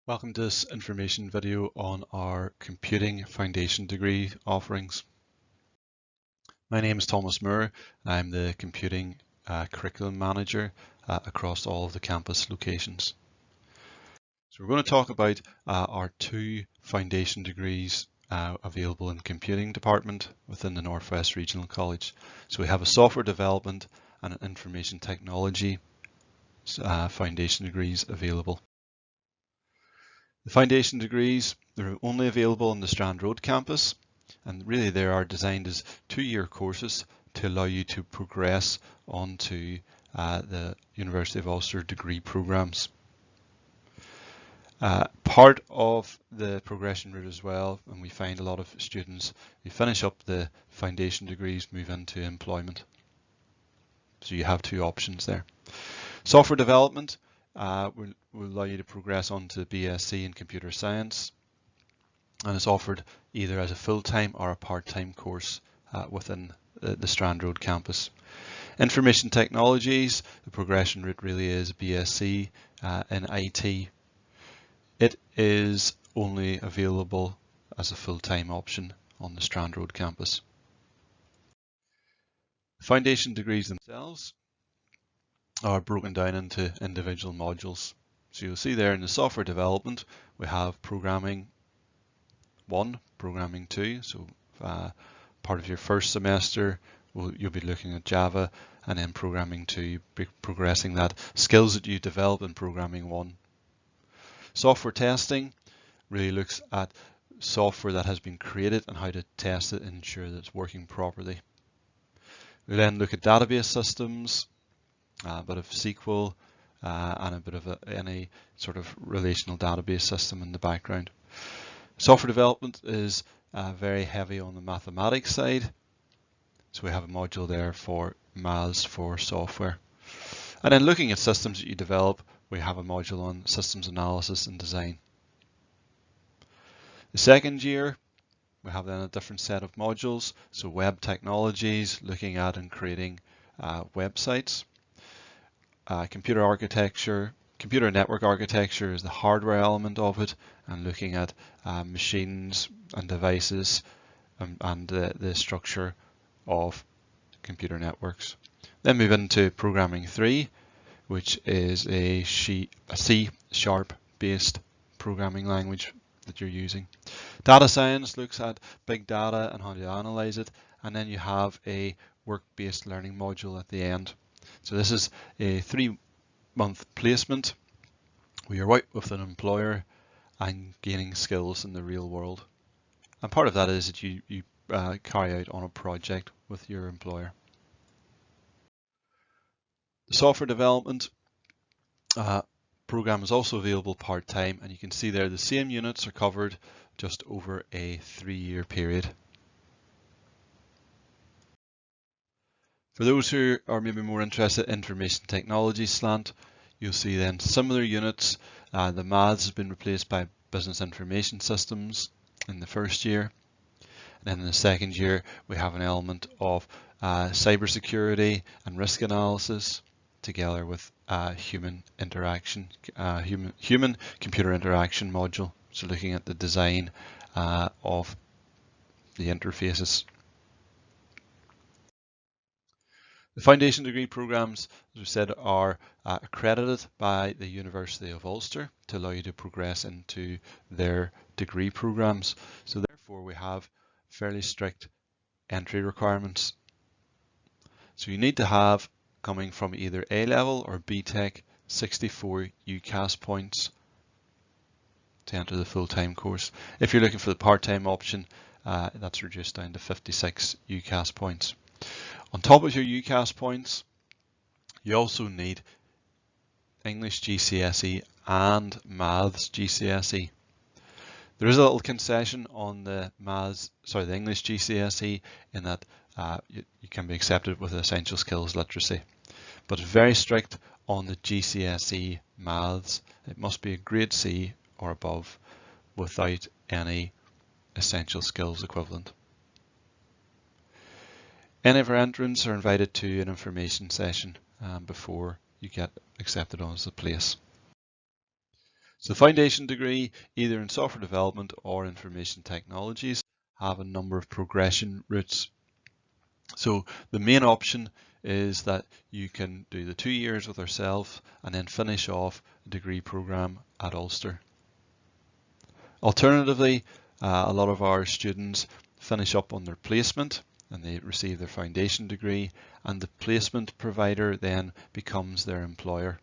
Welcome to this information video on our computing foundation degree offerings. My name is Thomas Moore. I'm the computing curriculum manager across all of the campus locations. So we're going to talk about our two foundation degrees available in the computing department within the Northwest Regional College. So we have a software development and an information technology foundation degrees available. The foundation degrees, they're only available on the Strand Road campus, and really they are designed as two-year courses to allow you to progress onto the University of Ulster degree programs. Part of the progression route as well, and we find a lot of students who finish up the foundation degrees move into employment. So you have two options there. Software development will allow you to progress on to BSc in computer science, and it's offered either as a full-time or a part-time course within the Strand Road campus. Information technologies, the progression route really is BSc in IT. It is only available as a full-time option on the Strand Road campus. Foundation degrees themselves are broken down into individual modules. So you'll see there in the software development, we have programming 1, programming 2. So part of your first semester, you'll be looking at Java, and then programming 2, you'll be progressing that skills that you develop in programming 1. Software testing really looks at software that has been created and how to test it and ensure that it's working properly. We then look at database systems, a bit of SQL, and a bit of any sort of relational database system in the background. Software development is very heavy on the mathematics side, so we have a module there for maths for software. And then looking at systems that you develop, we have a module on systems analysis and design. The second year, we have then a different set of modules, so web technologies, looking at and creating websites. Computer architecture, computer network architecture is the hardware element of it, and looking at machines and devices and the structure of computer networks. Then move into programming 3, which is a C# based programming language that you're using. Data science looks at big data and how to analyze it, and then you have a work-based learning module at the end. So this is a 3-month placement where you're out with an employer and gaining skills in the real world. And part of that is that you carry out on a project with your employer. The software development program is also available part-time, and you can see there the same units are covered just over a 3-year period. For those who are maybe more interested in information technology slant, you'll see then similar units. The maths has been replaced by business information systems in the first year. And then in the second year, we have an element of cybersecurity and risk analysis together with human interaction, human computer interaction module. So looking at the design of the interfaces. The foundation degree programs, as we said, are accredited by the University of Ulster to allow you to progress into their degree programs. So therefore we have fairly strict entry requirements. So you need to have, coming from either A-level or BTEC, 64 UCAS points to enter the full-time course. If you're looking for the part-time option, that's reduced down to 56 UCAS points. On top of your UCAS points, you also need English GCSE and Maths GCSE. There is a little concession on the the English GCSE in that you can be accepted with essential skills literacy, but very strict on the GCSE Maths. It must be a grade C or above without any essential skills equivalent. Any of our entrants are invited to an information session before you get accepted on as a place. So the foundation degree, either in software development or information technologies, have a number of progression routes. So the main option is that you can do the 2 years with ourselves and then finish off a degree program at Ulster. Alternatively, a lot of our students finish up on their placement and they receive their foundation degree, and the placement provider then becomes their employer.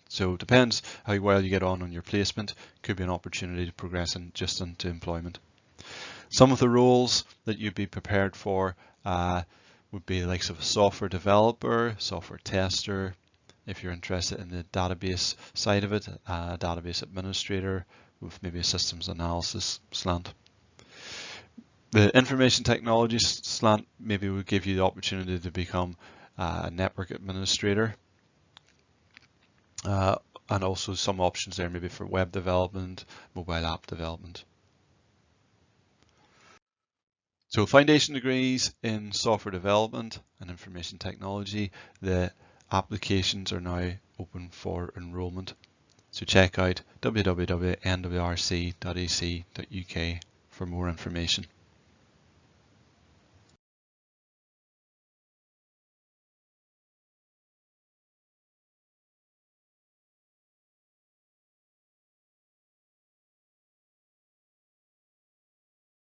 So it depends how well you get on your placement. Could be an opportunity to progress just into employment. Some of the roles that you'd be prepared for would be the likes of a software developer, software tester, if you're interested in the database side of it, a database administrator with maybe a systems analysis slant. The information technology slant maybe would give you the opportunity to become a network administrator. And also some options there maybe for web development, mobile app development. So foundation degrees in software development and information technology, the applications are now open for enrolment. So check out www.nwrc.ac.uk for more information.